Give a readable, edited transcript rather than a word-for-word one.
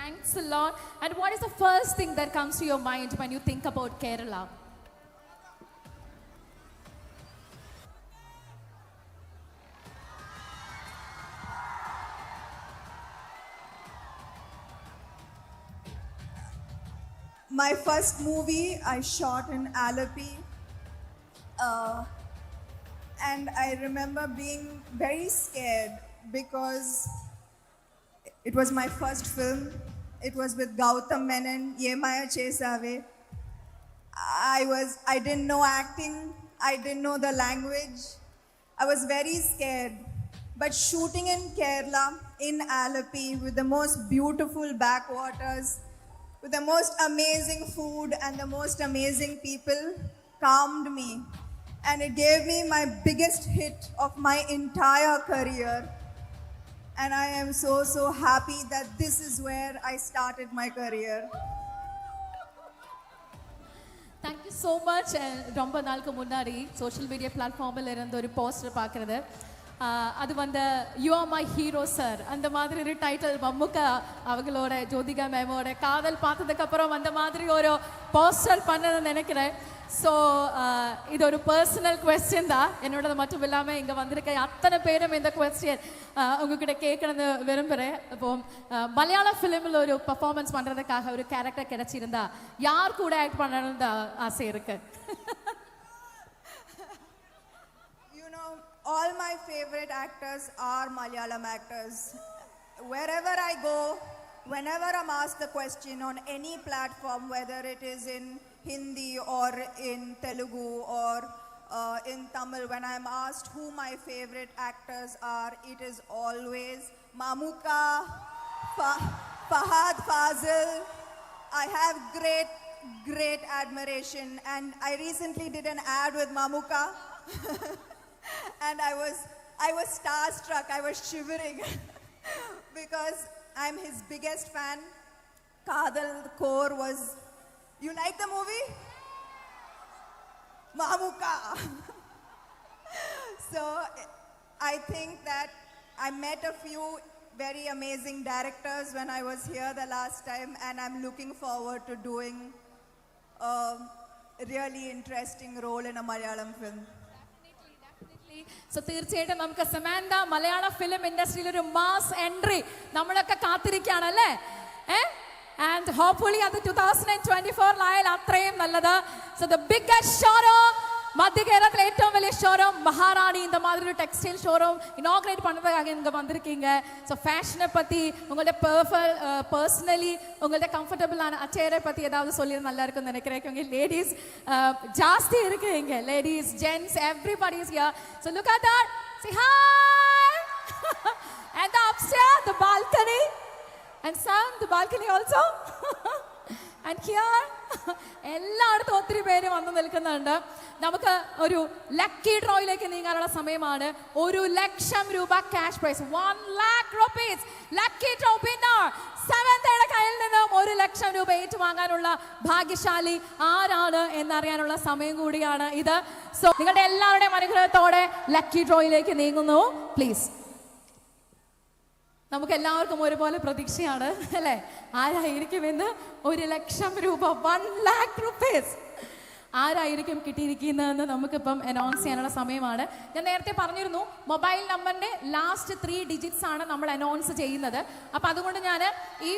Thanks a lot. And what is the first thing that comes to your mind when you think about Kerala? My first movie I shot in Alleppey, and I remember being very scared because it was my first film. It was with Gautam Menon, Ye Maya Chesave. I didn't know acting, I didn't know the language. I was very scared. But shooting in Kerala, in Alleppey, with the most beautiful backwaters, with the most amazing food and the most amazing people, calmed me. And it gave me my biggest hit of my entire career. And I am so, so happy that this is where I started my career. Thank you so much. ரொம்ப நாளுக்கு முன்னாடி social media பிளாட்ஃபார்மில் இருந்த ஒரு poster பார்க்குறது அது வந்து you are my hero sir அந்த மாதிரி ஒரு டைட்டில் மம்முக்கா அவங்களோட ஜோதிகா மேமோட காதல் பார்த்ததுக்கப்புறம் அந்த மாதிரி ஒரு போஸ்டர் பண்ணணும்னு நினைக்கிறேன். ஸோ இது ஒரு பர்சனல் கொஸ்டின் தான் என்னோடது மட்டும் இல்லாமல் இங்கே வந்திருக்க அத்தனை பேரும் இந்த கொஸ்டின் உங்ககிட்ட கேட்கணும்னு விரும்புகிறேன். இப்போ மலையாள ஃபிலிமில் ஒரு பர்ஃபார்மன்ஸ் பண்ணுறதுக்காக ஒரு கேரக்டர் கிடைச்சிருந்தா யார் கூட ஆக்ட் பண்ணணும்னு ஆசை இருக்கு? All my favorite actors are Malayalam actors. Wherever I go, whenever I'm asked the question on any platform, whether it is in Hindi or in Telugu or in Tamil, when I'm asked who my favorite actors are, it is always Mamuka, Fahad Fazil. I have great admiration, and I recently did an ad with Mamuka. And I was starstruck, I was shivering because I'm his biggest fan. Kadal, the core was, you like the movie? Mamuka. So I think that I met a few very amazing directors when I was here the last time, and I'm looking forward to doing a really interesting role in a Malayalam film. So തീർച്ചയായിട്ടും നമുക്ക് സമാന്ത മലയാള film ഇൻഡസ്ട്രിയിൽ ഒരു mass entry നമ്മളൊക്കെ കാത്തിരിക്കുകയാണല്ലേ. And hopefully അത് 2024 ആയാൽ അത്രയും നല്ലത്. So the biggest showroom, மத்திய கேரளத்தில் ഏറ്റവും വലിய ஷோரூம் மகாராணி, இந்த மாதிரி ஒரு டெக்ஸ்டைல் ஷோரூம் இனாகிரேட் பண்ணுறதுக்காக இங்கே வந்திருக்கீங்க. ஸோ ஃபேஷனை பற்றி உங்களோட பர்சனலி உங்களோட கம்ஃபர்டபுளான அச்சேரை பற்றி ஏதாவது சொல்லி நல்லா இருக்குன்னு நினைக்கிறேன். லேடிஸ் ஜாஸ்தி இருக்கு இங்கே, ladies gents everybody is here. So look at that, say hi. And the upstairs, the balcony, and some the balcony also. And here എല്ലായിടത്തും ഒത്തിരി പേര് വന്നു നിൽക്കുന്നുണ്ട്. നമുക്ക് ഒരു ലക്കി ഡ്രോയിലേക്ക് നീങ്ങാനുള്ള സമയമാണ്. 1,00,000 രൂപ cash prize, 1,00,000 rupees lucky draw winner. സെവന്തയുടെ കയ്യിൽ നിന്നും 1,00,000 രൂപ ഏറ്റുവാങ്ങാനുള്ള ഭാഗ്യശാലി ആരാണ് എന്നറിയാനുള്ള സമയം കൂടിയാണ് ഇത്. സോ നിങ്ങളുടെ എല്ലാവരുടെയും അനുഗ്രഹത്തോടെ ലക്കി ഡ്രോയിലേക്ക് നീങ്ങുന്നു. പ്ലീസ്, നമുക്ക് എല്ലാവർക്കും ഒരുപോലെ പ്രതീക്ഷയാണ് അല്ലേ? ആരായിരിക്കുമെന്ന് 1,00,000 രൂപ, 1,00,000 rupees ആരായിരിക്കും കിട്ടിയിരിക്കുന്നതെന്ന് നമുക്കിപ്പം അനൗൺസ് ചെയ്യാനുള്ള സമയമാണ്. ഞാൻ നേരത്തെ പറഞ്ഞിരുന്നു മൊബൈൽ നമ്പറിൻ്റെ ലാസ്റ്റ് 3 digits ആണ് നമ്മൾ അനൗൺസ് ചെയ്യുന്നത്. അപ്പം അതുകൊണ്ട് ഞാൻ ഈ